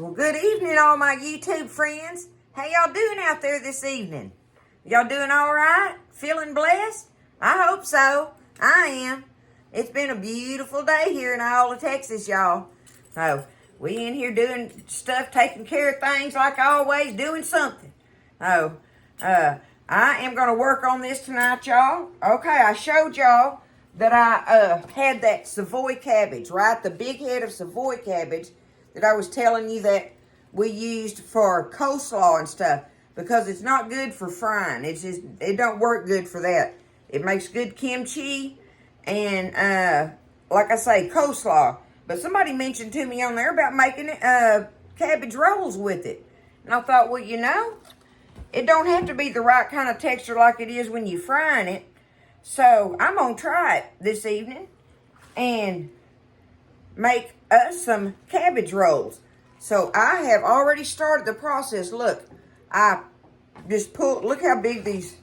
Well, good evening, all my YouTube friends. How y'all doing out there this evening? Y'all doing all right? Feeling blessed? I hope so. I am. It's been a beautiful day here in Iola, Texas, y'all. So, we in here doing stuff, taking care of things like always, doing something. So, I am going to work on this tonight, y'all. Okay, I showed y'all that I had that Savoy cabbage, right? The big head of Savoy cabbage that I was telling you that we used for coleslaw and stuff, because it's not good for frying. It don't work good for that. It makes good kimchi and like I say, coleslaw. But somebody mentioned to me on there about making cabbage rolls with it. And I thought, well, you know, it don't have to be the right kind of texture like it is when you're frying it. So I'm going to try it this evening and make us some cabbage rolls. So I have already started the process. Look, I just pulled, look how big these.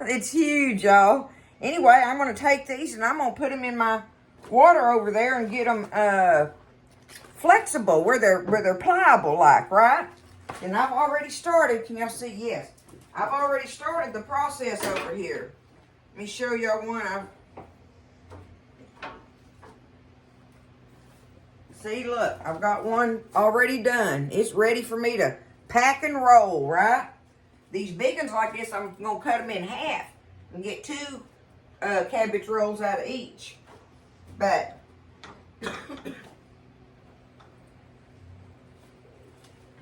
It's huge, y'all. Anyway, I'm going to take these and I'm going to put them in my water over there and get them flexible, where they're pliable like, right? And I've already started. Can y'all see? Yes. I've already started the process over here. Let me show y'all one. See, look, I've got one already done. It's ready for me to pack and roll, right? These big ones like this, I'm going to cut them in half and get 2 cabbage rolls out of each. But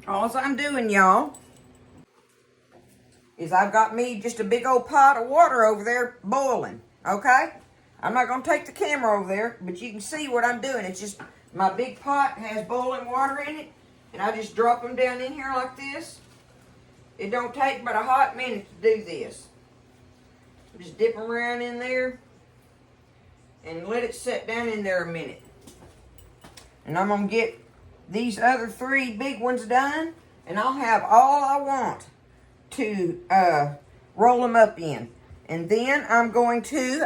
all I'm doing, y'all, is I've got me just a big old pot of water over there boiling, okay? I'm not going to take the camera over there, but you can see what I'm doing. It's just my big pot has boiling water in it, and I just drop them down in here like this. It don't take but a hot minute to do this. Just dip them around in there and let it set down in there a minute. And I'm going to get these other 3 big ones done, and I'll have all I want to roll them up in. And then I'm going to,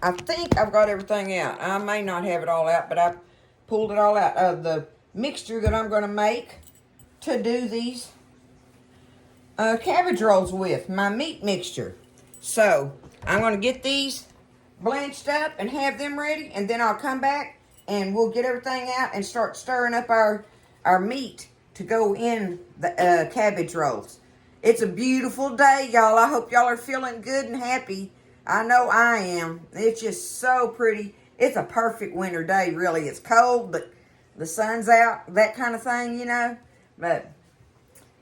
I think I've got everything out. I may not have it all out, but I pulled it all out of the mixture that I'm going to make to do these cabbage rolls with, my meat mixture. So I'm going to get these blanched up and have them ready, and then I'll come back and we'll get everything out and start stirring up our meat to go in the cabbage rolls. It's a beautiful day, y'all. I hope y'all are feeling good and happy. I know I am. It's just so pretty. It's a perfect winter day, really. It's cold, but the sun's out, that kind of thing, you know. But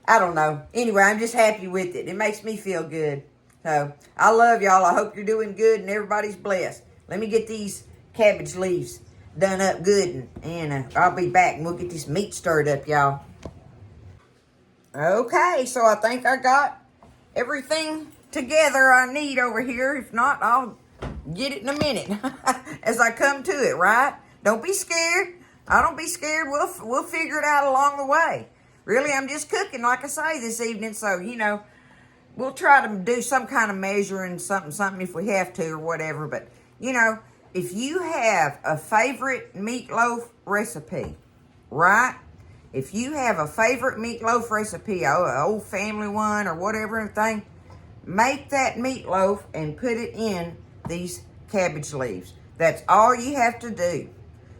I don't know. Anyway, I'm just happy with it. It makes me feel good. So I love y'all. I hope you're doing good and everybody's blessed. Let me get these cabbage leaves done up good, and I'll be back and we'll get this meat stirred up, y'all. Okay, so I think I got everything together I need over here. If not, I'll get it in a minute as I come to it, right? Don't be scared. I don't be scared. We'll figure it out along the way. Really, I'm just cooking, like I say, this evening, so, you know, we'll try to do some kind of measuring, something if we have to or whatever. But, you know, if you have a favorite meatloaf recipe, right? If you have a favorite meatloaf recipe, an old family one or whatever thing, make that meatloaf and put it in these cabbage leaves. That's all you have to do.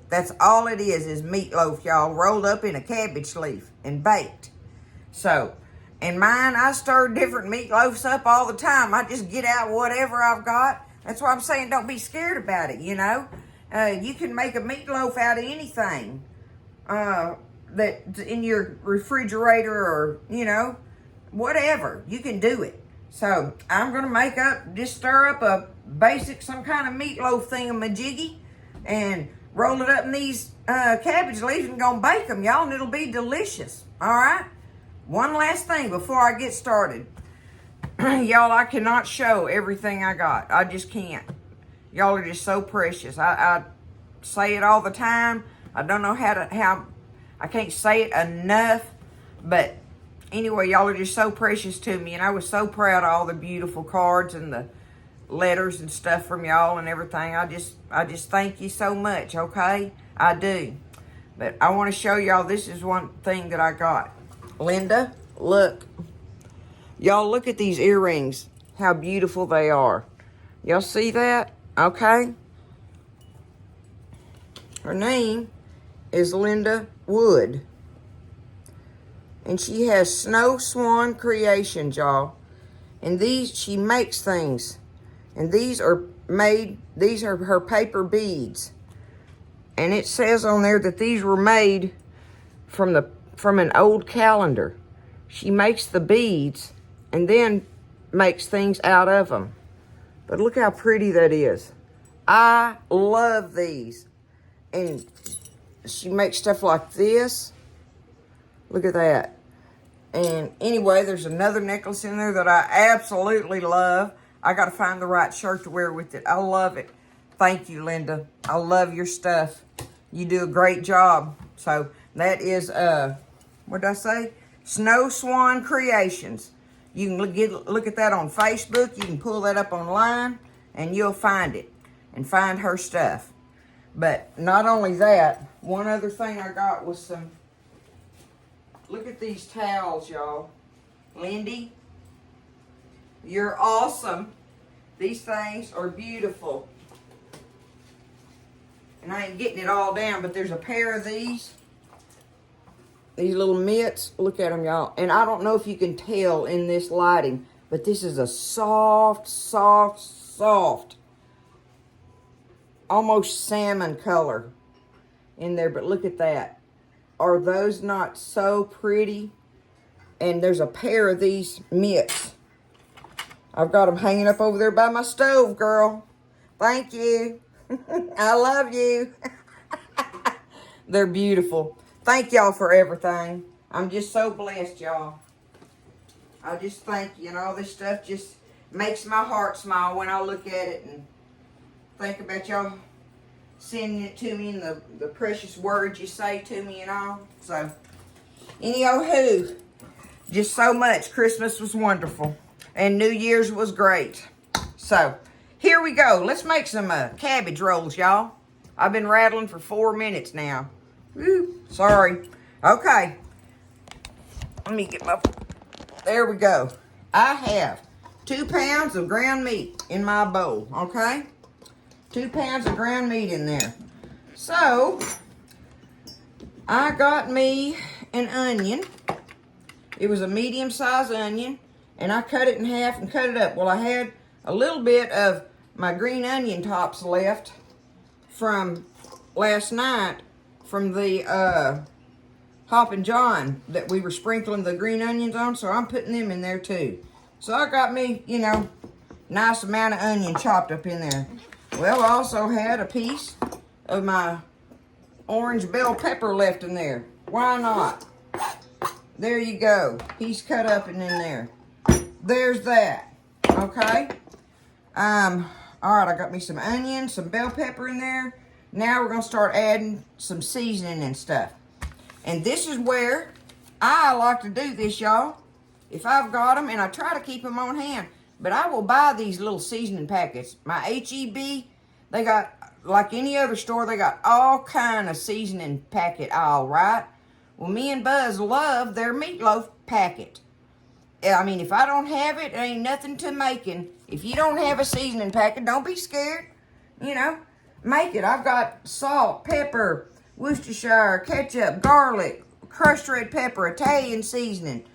That's all it is meatloaf, y'all, rolled up in a cabbage leaf and baked. So, in mine, I stir different meatloafs up all the time. I just get out whatever I've got. That's why I'm saying don't be scared about it, you know. You can make a meatloaf out of anything that's in your refrigerator or, you know, whatever. You can do it. So, I'm going to just stir up a basic, some kind of meatloaf thingamajiggy and roll it up in these cabbage leaves and gonna bake them, y'all, and it'll be delicious. All right? One last thing before I get started. Y'all, I cannot show everything I got. I just can't. Y'all are just so precious. I say it all the time. I don't know how I can't say it enough. But anyway, y'all are just so precious to me. And I was so proud of all the beautiful cards and the letters and stuff from y'all and everything. I just thank you so much, okay? I do. But I want to show y'all, this is one thing that I got. Linda, look. Y'all look at these earrings, how beautiful they are. Y'all see that? Okay. Her name is Linda Wood. And she has Snow Swan Creations, y'all. And these, she makes things. And these are her paper beads. And it says on there that these were made from an old calendar. She makes the beads and then makes things out of them. But look how pretty that is. I love these. And she makes stuff like this. Look at that. And anyway, there's another necklace in there that I absolutely love. I got to find the right shirt to wear with it. I love it. Thank you, Linda. I love your stuff. You do a great job. So that is, what did I say? Snow Swan Creations. You can look at that on Facebook. You can pull that up online and you'll find it and find her stuff. But not only that, one other thing I got was some, look at these towels, y'all. Lindy, you're awesome. These things are beautiful. And I ain't getting it all down, but there's a pair of these little mitts. Look at them, y'all. And I don't know if you can tell in this lighting, but this is a soft, soft, soft, almost salmon color in there. But look at that. Are those not so pretty? And there's a pair of these mitts. I've got them hanging up over there by my stove, girl. Thank you. I love you. They're beautiful. Thank y'all for everything. I'm just so blessed, y'all. I just thank you. And all this stuff just makes my heart smile when I look at it and think about y'all sending it to me and the precious words you say to me and all. So, anywho, just so much. Christmas was wonderful. And New Year's was great. So, here we go. Let's make some cabbage rolls, y'all. I've been rattling for 4 minutes now. Woo, sorry. Okay. Let me get my... There we go. I have 2 pounds of ground meat in my bowl, okay? 2 pounds of ground meat in there. So, I got me an onion. It was a medium-sized onion. And I cut it in half and cut it up. Well, I had a little bit of my green onion tops left from last night from the Hoppin' John that we were sprinkling the green onions on. So I'm putting them in there too. So I got me, you know, nice amount of onion chopped up in there. Well, I also had a piece of my orange bell pepper left in there. Why not? There you go. Piece cut up and in there. There's that. Okay. All right, I got me some onions, some bell pepper in there. Now we're going to start adding some seasoning and stuff. And this is where I like to do this, y'all. If I've got them, and I try to keep them on hand, but I will buy these little seasoning packets. My H-E-B, they got, like any other store, they got all kind of seasoning packet aisle, right? Well, me and Buzz love their meatloaf packet. I mean, if I don't have it, there ain't nothing to making. If you don't have a seasoning packet, don't be scared. You know, make it. I've got salt, pepper, Worcestershire, ketchup, garlic, crushed red pepper, Italian seasoning.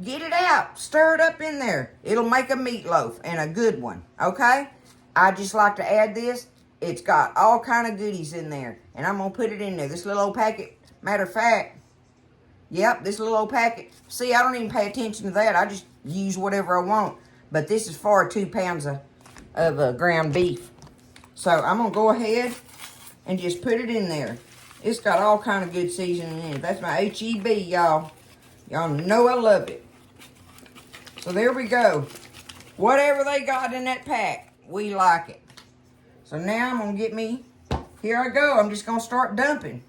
Get it out. Stir it up in there. It'll make a meatloaf, and a good one, okay? I just like to add this. It's got all kind of goodies in there, and I'm going to put it in there. This little old packet, matter of fact, yep, this little old packet. See, I don't even pay attention to that. I just use whatever I want. But this is for 2 pounds of ground beef. So I'm going to go ahead and just put it in there. It's got all kind of good seasoning in it. That's my H-E-B, y'all. Y'all know I love it. So there we go. Whatever they got in that pack, we like it. So now I'm going to get me, here I go. I'm just going to start dumping.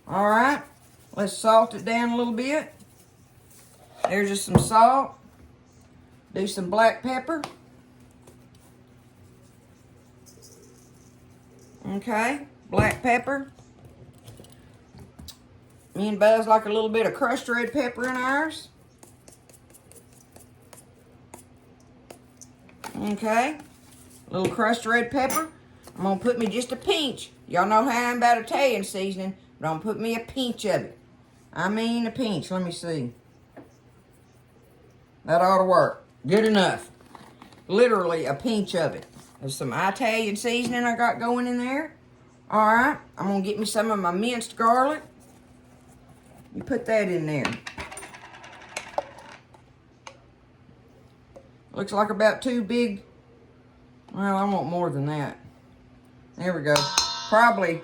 All right. Let's salt it down a little bit. There's just some salt. Do some black pepper. Okay, black pepper. Me and Buzz like a little bit of crushed red pepper in ours. Okay, a little crushed red pepper. I'm gonna put me just a pinch. Y'all know how I'm about Italian seasoning, but I'm gonna put me a pinch of it. I mean a pinch. Let me see. That ought to work. Good enough. Literally a pinch of it. There's some Italian seasoning I got going in there. All right, I'm gonna get me some of my minced garlic. You put that in there. Looks like about 2 big, well, I want more than that. There we go. Probably,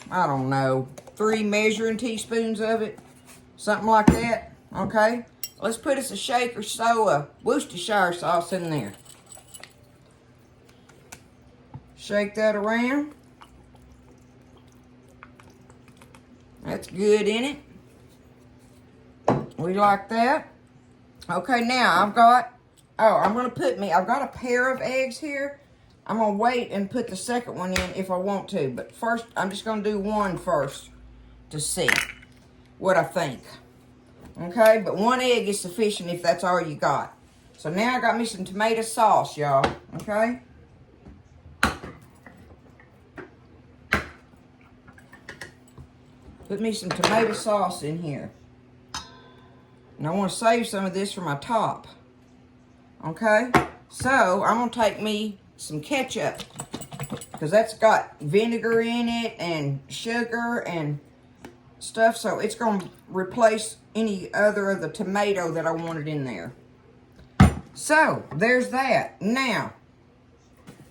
I don't know, 3 measuring teaspoons of it. Something like that, okay? Let's put us a shake or so of Worcestershire sauce in there. Shake that around. That's good in it. We like that. Okay, now I've got, I'm got a pair of eggs here. I'm going to wait and put the second one in if I want to. But first, I'm just going to do one first to see what I think. Okay, but 1 egg is sufficient if that's all you got. So now I got me some tomato sauce, y'all. Okay. Put me some tomato sauce in here. And I want to save some of this for my top. Okay? So, I'm going to take me some ketchup. Because that's got vinegar in it and sugar and stuff. So, it's going to replace any other of the tomato that I wanted in there. So, there's that. Now,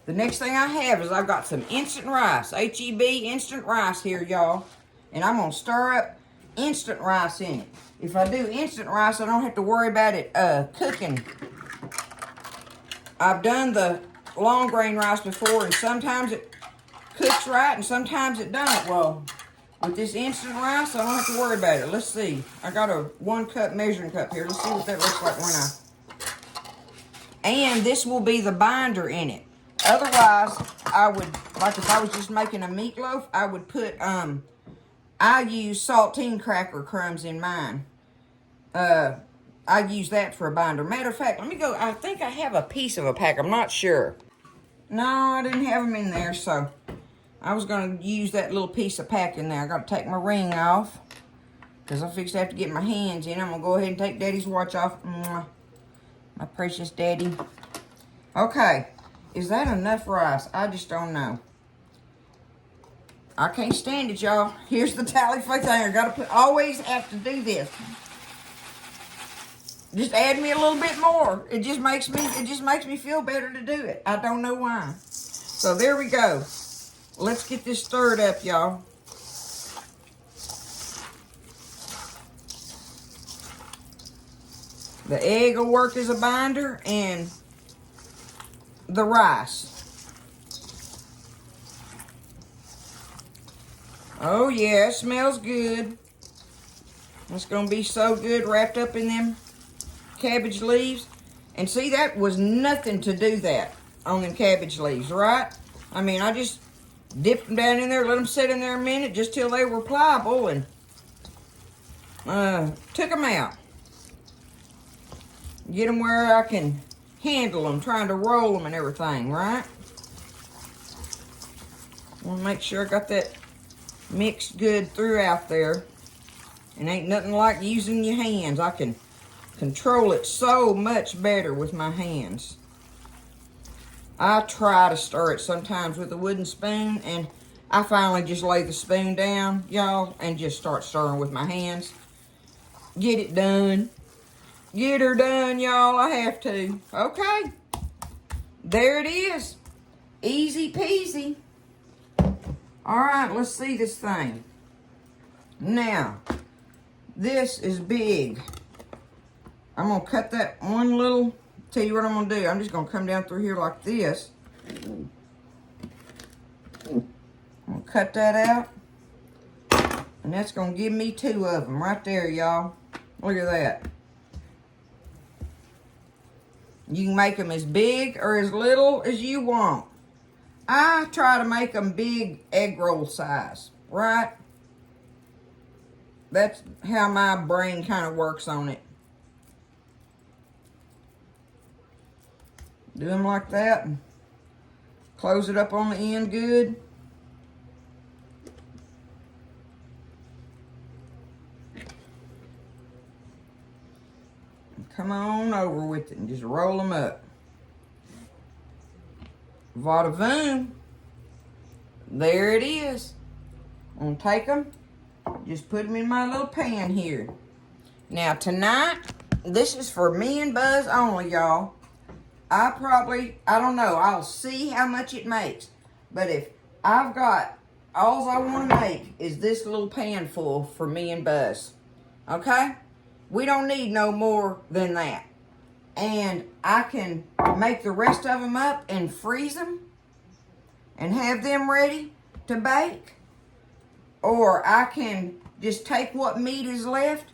the next thing I have is I've got some instant rice. H-E-B instant rice here, y'all. And I'm going to stir up instant rice in it. If I do instant rice, I don't have to worry about it cooking. I've done the long grain rice before, and sometimes it cooks right, and sometimes it don't. Well, with this instant rice, I don't have to worry about it. Let's see. I got a 1 cup measuring cup here. Let's see what that looks like when And this will be the binder in it. Otherwise, I would, like if I was just making a meatloaf, I would put, I use saltine cracker crumbs in mine. I use that for a binder. Matter of fact, let me go. I think I have a piece of a pack. I'm not sure. No, I didn't have them in there, so I was going to use that little piece of pack in there. I got to take my ring off because I fixed to have to get my hands in. I'm going to go ahead and take Daddy's watch off. Mwah. My precious Daddy. Okay. Is that enough rice? I just don't know. I can't stand it, y'all. Here's the tally thing. I got to always have to do this. Just add me a little bit more. It just makes me feel better to do it. I don't know why. So there we go. Let's get this stirred up, y'all. The egg will work as a binder and the rice. Oh yeah, it smells good. It's gonna be so good wrapped up in them cabbage leaves. And see, that was nothing to do that on them cabbage leaves, right? I mean, I just dipped them down in there, let them sit in there a minute just till they were pliable, and took them out. Get them where I can handle them, trying to roll them and everything, right? Want to make sure I got that mixed good throughout there. And ain't nothing like using your hands. I can control it so much better with my hands. I try to stir it sometimes with a wooden spoon, and I finally just lay the spoon down, y'all, and just start stirring with my hands. Get it done. Get her done, y'all. I have to. Okay. There it is. Easy peasy. All right, let's see this thing. Now, this is big. I'm going to cut that one little, tell you what I'm going to do. I'm just going to come down through here like this. I'm going to cut that out. And that's going to give me 2 of them right there, y'all. Look at that. You can make them as big or as little as you want. I try to make them big egg roll size, right? That's how my brain kind of works on it. Do them like that and close it up on the end good. And come on over with it and just roll them up. Vada voom. There it is. I'm gonna take them, just put them in my little pan here. Now tonight, this is for me and Buzz only, y'all. I don't know, I'll see how much it makes. But if I've got, all I want to make is this little pan full for me and Buzz. Okay? We don't need no more than that. And I can make the rest of them up and freeze them and have them ready to bake. Or I can just take what meat is left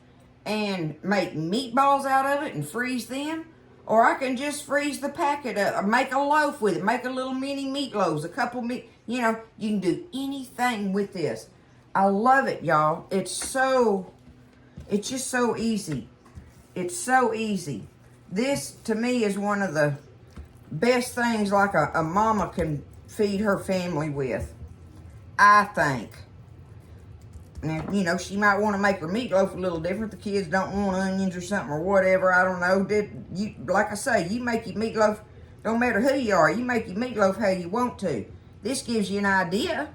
and make meatballs out of it and freeze them. Or I can just freeze the packet up, or make a loaf with it, make a little mini meatloaves, a couple meat, you know, you can do anything with this. I love it, y'all. It's just so easy. It's so easy. This, to me, is one of the best things like a mama can feed her family with, I think. Now, you know, she might want to make her meatloaf a little different. The kids don't want onions or something or whatever. I don't know. Like I say, you make your meatloaf, don't matter who you are, you make your meatloaf how you want to. This gives you an idea.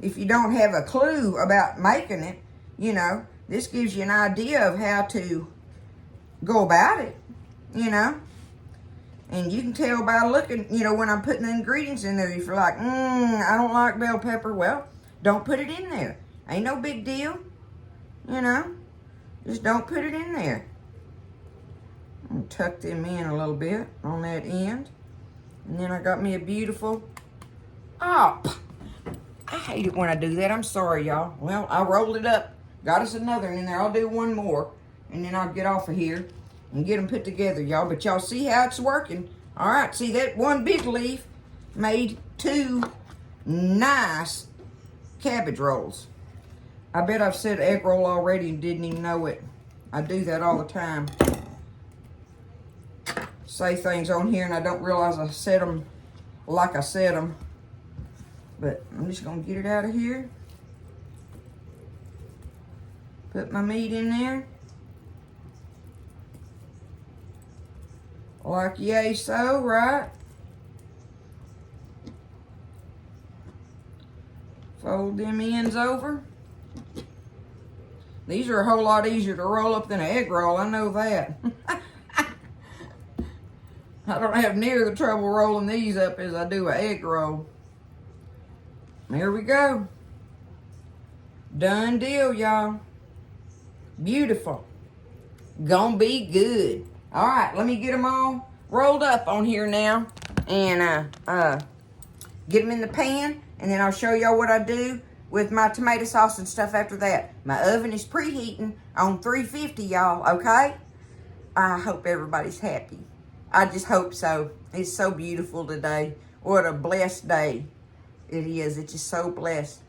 If you don't have a clue about making it, you know, this gives you an idea of how to go about it, you know. And you can tell by looking, you know, when I'm putting the ingredients in there, if you're like, I don't like bell pepper, well, don't put it in there. Ain't no big deal, you know. Just don't put it in there. I'm gonna tuck them in a little bit on that end. And then I got me a beautiful, I hate it when I do that. I'm sorry, y'all. Well, I rolled it up. Got us another in there. I'll do one more. And then I'll get off of here and get them put together, y'all. But y'all see how it's working. All right, see that one big leaf made 2 nice cabbage rolls. I bet I've said egg roll already and didn't even know it. I do that all the time. Say things on here and I don't realize I said them like I said them. But I'm just going to get it out of here. Put my meat in there. Like yay so, right? Fold them ends over. These are a whole lot easier to roll up than an egg roll, I know that. I don't have near the trouble rolling these up as I do an egg roll. There we go. Done deal, y'all. Beautiful. Gonna be good. All right, let me get them all rolled up on here now and get them in the pan, and then I'll show y'all what I do with my tomato sauce and stuff after that. My oven is preheating on 350, y'all, okay? I hope everybody's happy. I just hope so. It's so beautiful today. What a blessed day it is. It's just so blessed.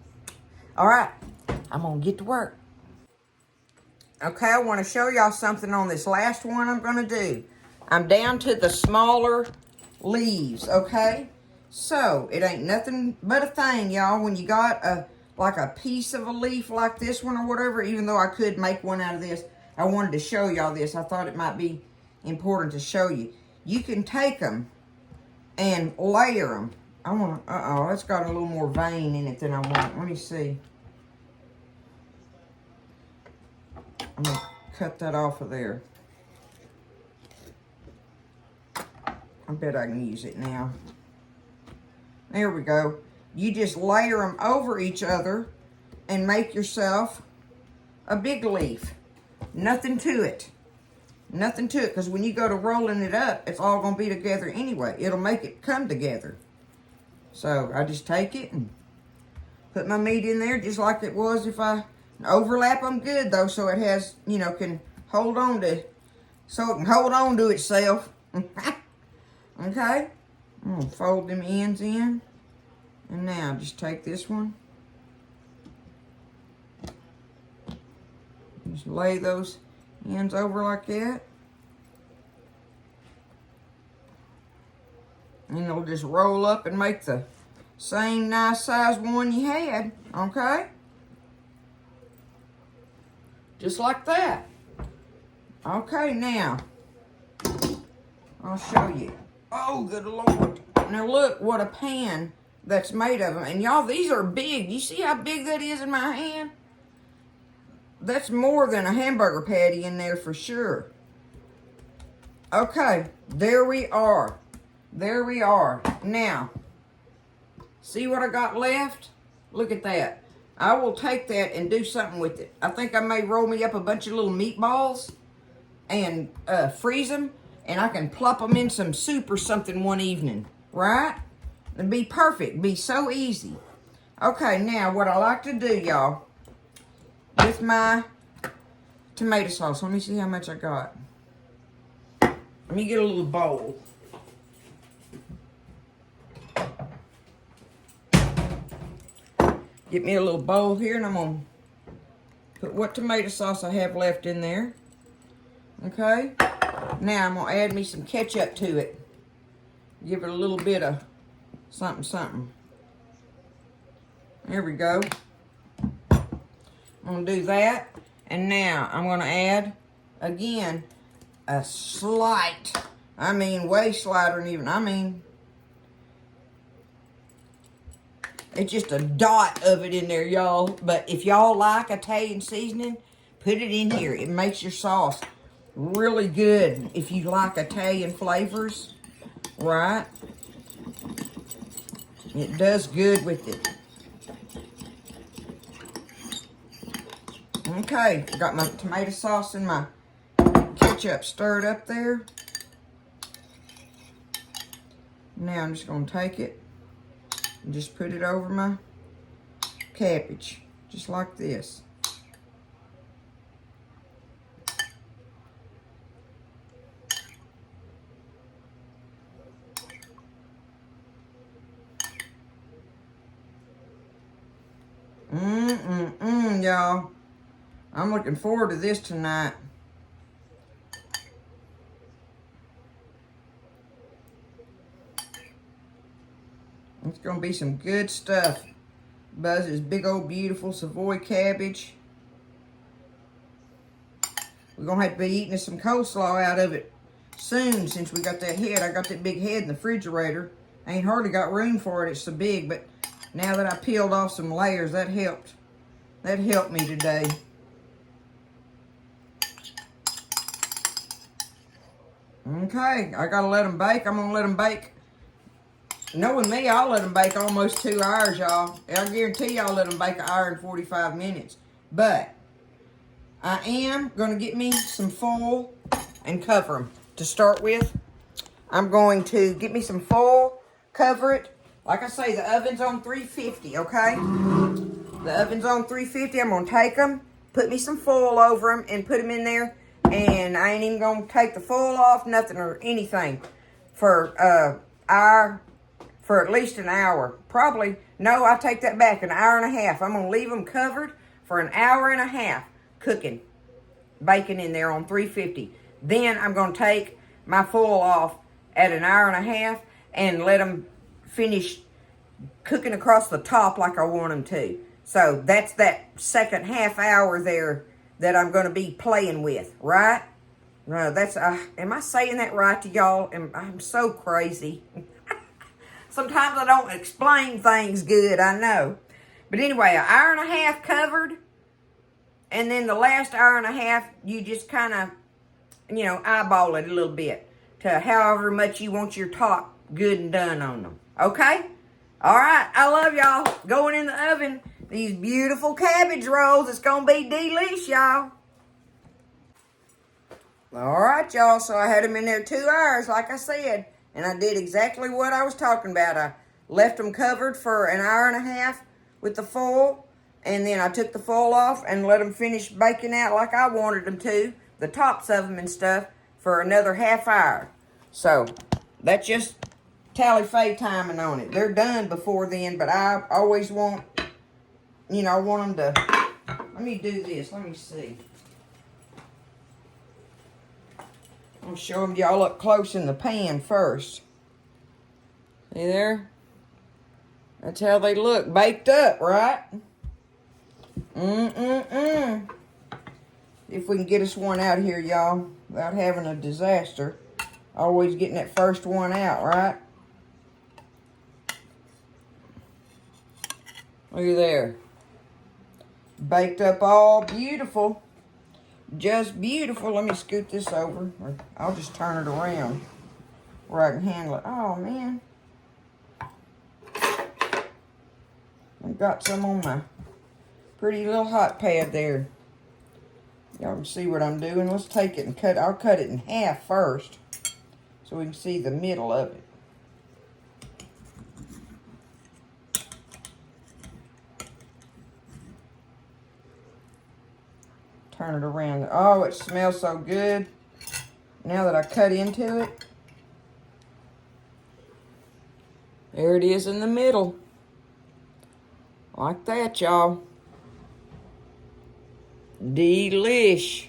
All right, I'm gonna get to work. Okay, I want to show y'all something on this last one I'm gonna do. I'm down to the smaller leaves, okay? So, it ain't nothing but a thing, y'all, when you got like a piece of a leaf like this one or whatever, even though I could make one out of this. I wanted to show y'all this. I thought it might be important to show you. You can take them and layer them. I want to, it's got a little more vein in it than I want. Let me see. I'm going to cut that off of there. I bet I can use it now. There we go. You just layer them over each other and make yourself a big leaf. Nothing to it. Nothing to it, because when you go to rolling it up, it's all going to be together anyway. It'll make it come together. So I just take it and put my meat in there just like it was if I overlap them good, though, so it has, you know, can hold on to, so it can hold on to itself. Okay? I'm going to fold them ends in. And now just take this one. Just lay those ends over like that. And it'll just roll up and make the same nice size one you had, okay? Just like that. Okay, now, I'll show you. Oh, good Lord. Now look what a pan that's made of them. And y'all, these are big. You see how big that is in my hand? That's more than a hamburger patty in there for sure. Okay, there we are. There we are. Now, see what I got left? Look at that. I will take that and do something with it. I think I may roll me up a bunch of little meatballs and freeze them, and I can plop them in some soup or something one evening, right? It'd be perfect. Be so easy. Okay, now what I like to do, y'all, with my tomato sauce. Let me see how much I got. Let me get a little bowl. Get me a little bowl here, and I'm going to put what tomato sauce I have left in there. Okay? Now I'm going to add me some ketchup to it. Give it a little bit of something, something. There we go. I'm going to do that. And now I'm going to add, again, a slight, I mean way slighter than even, I mean, it's just a dot of it in there, y'all. But if y'all like Italian seasoning, put it in here. It makes your sauce really good if you like Italian flavors, right? It does good with it. Okay, got my tomato sauce and my ketchup stirred up there. Now I'm just going to take it and just put it over my cabbage, just like this. Y'all. I'm looking forward to this tonight. It's going to be some good stuff. Buzz's big old beautiful Savoy cabbage. We're going to have to be eating some coleslaw out of it soon since we got that head. I got that big head in the refrigerator. I ain't hardly got room for it. It's so big, but now that I peeled off some layers, that helped. That helped me today. Okay, I gotta let them bake. I'm gonna let them bake. Knowing me, I'll let them bake almost 2 hours, y'all. I guarantee y'all let them bake 1 hour and 45 minutes. But I am gonna get me some foil and cover them. To start with, I'm going to get me some foil, cover it. Like I say, the oven's on 350, okay? The oven's on 350. I'm gonna take them, put me some foil over them, and put them in there. And I ain't even gonna take the foil off, nothing or anything, for for at least an hour. Probably, no, I take that back, 1.5 hours. I'm gonna leave them covered for 1.5 hours, cooking, baking in there on 350. Then I'm gonna take my foil off at 1.5 hours and let them finish cooking across the top like I want them to. So that's that second half hour there that I'm going to be playing with, right? No, that's, am I saying that right to y'all? I'm so crazy. Sometimes I don't explain things good, I know. But anyway, 1.5 hours covered, and then the last 1.5 hours, you just kind of, you know, eyeball it a little bit to however much you want your top good and done on them. Okay? All right, I love y'all. Going in the oven. These beautiful cabbage rolls. It's going to be delish, y'all. All right, y'all. So I had them in there 2 hours, like I said. And I did exactly what I was talking about. I left them covered for 1.5 hours with the foil. And then I took the foil off and let them finish baking out like I wanted them to. The tops of them and stuff for another half hour. So that just Tally-Fay timing on it. They're done before then, but I always want, you know, I want them to, let me do this. Let me see. I'm going to show them y'all up close in the pan first. See there? That's how they look. Baked up, right? If we can get us one out here, y'all, without having a disaster. Always getting that first one out, right? Look at there. Baked up all beautiful. Just beautiful. Let me scoot this over. Or I'll just turn it around where I can handle it. Oh, man. I've got some on my pretty little hot pad there. Y'all can see what I'm doing. Let's take it and cut. I'll cut it in half first so we can see the middle of it. Turn it around. Oh, it smells so good. Now that I cut into it. There it is in the middle. Like that, y'all. Delish.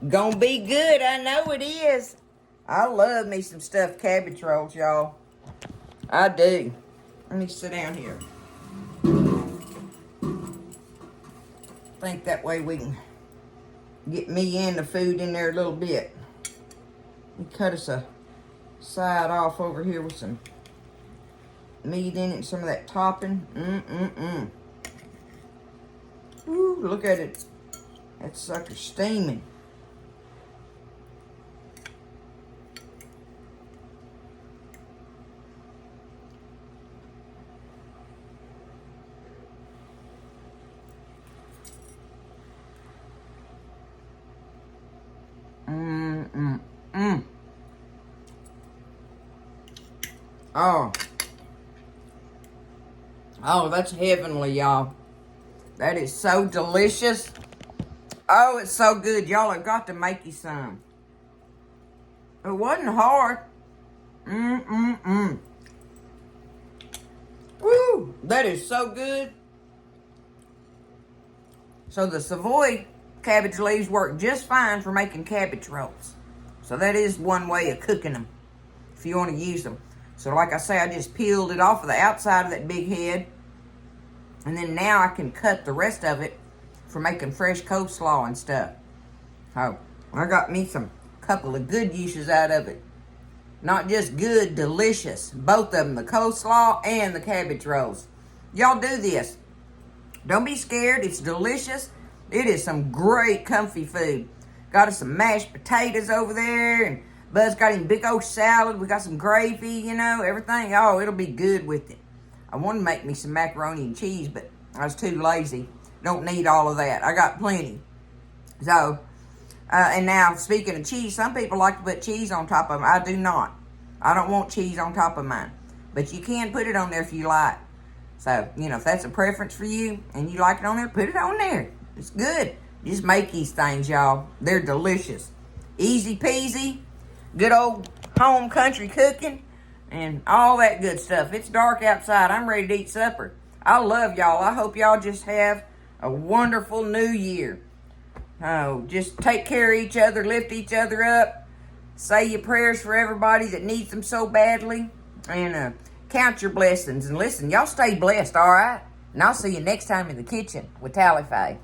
Gonna be good, I know it is. I love me some stuffed cabbage rolls, y'all. I do. Let me sit down here. I think that way we can get me and the food in there a little bit. We cut us a side off over here with some meat in it and some of that topping. Ooh, look at it. That sucker's steaming. Oh, that's heavenly, y'all. That is so delicious. Oh, it's so good. Y'all have got to make you some. It wasn't hard. Woo, that is so good. So the Savoy cabbage leaves work just fine for making cabbage rolls. So that is one way of cooking them, if you want to use them. So like I say, I just peeled it off of the outside of that big head. And then now I can cut the rest of it for making fresh coleslaw and stuff. Oh, I got me some couple of good uses out of it. Not just good, delicious. Both of them, the coleslaw and the cabbage rolls. Y'all do this. Don't be scared. It's delicious. It is some great comfy food. Got us some mashed potatoes over there. And Bud's got him big old salad. We got some gravy, you know, everything. Oh, it'll be good with it. I wanted to make me some macaroni and cheese, but I was too lazy. Don't need all of that. I got plenty. So, and now, speaking of cheese, some people like to put cheese on top of them. I do not. I don't want cheese on top of mine. But you can put it on there if you like. So, you know, if that's a preference for you and you like it on there, put it on there. It's good. Just make these things, y'all. They're delicious. Easy peasy. Good old home country cooking. And all that good stuff. It's dark outside. I'm ready to eat supper. I love y'all. I hope y'all just have a wonderful new year. Oh, just take care of each other. Lift each other up. Say your prayers for everybody that needs them so badly. And count your blessings. And listen, y'all stay blessed, all right? And I'll see you next time in the kitchen with Tally-Fay.